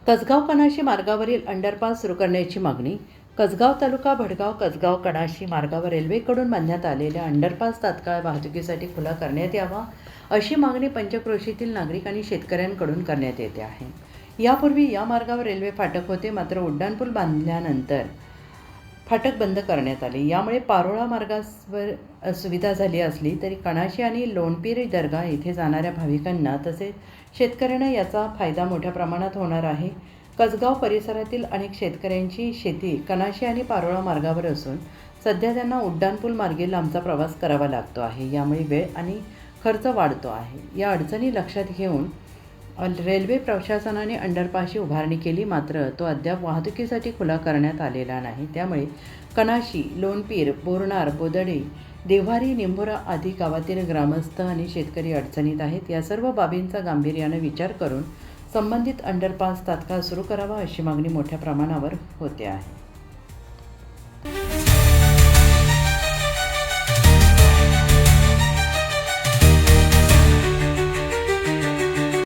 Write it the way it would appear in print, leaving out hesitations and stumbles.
कसगाव कणाशी मार्गावरील अंडरपास सुरू करण्याची मागणी. कसगाव तालुका भडगाव कसगाव कणाशी मार्गावर रेल्वेकडून बांधण्यात आलेल्या अंडरपास तात्काळ वाहतुकीसाठी खुला करण्यात यावा अशी मागणी पंचक्रोशीतील नागरिक आणि शेतकऱ्यांकडून करण्यात येते आहे. यापूर्वी या मार्गावर रेल्वे फाटक होते, मात्र उड्डाणपूल बांधल्यानंतर फाटक बंद करण्यात आले. यामुळे पारोळा मार्गावर सुविधा झाली असली तरी कणाशी आणि लोणपीर दर्गा येथे जाणाऱ्या भाविकांना तसेच शेतकऱ्यांना याचा फायदा मोठ्या प्रमाणात होणार आहे. कसगाव परिसरातील अनेक शेतकऱ्यांची शेती कणाशी आणि पारोळा मार्गावर असून सध्या त्यांना उड्डाणपूल मार्गे लांबचा प्रवास करावा लागतो आहे. यामुळे वेळ आणि खर्च वाढतो आहे. या अडचणी लक्षात घेऊन रेल्वे प्रशासनाने अंडरपासची उभारणी केली, मात्र तो अद्याप वाहतुकीसाठी खुला करण्यात आलेला नाही. त्यामुळे कणाशी, लोणपीर, बोरनार, बोदडे, देव्हारी, निंभोरा आदी गावातील ग्रामस्थ आणि शेतकरी अडचणीत आहेत. या सर्व बाबींचा गांभीर्याने विचार करून संबंधित अंडरपास तात्काळ सुरू करावा अशी मागणी मोठ्या प्रमाणावर होते आहे.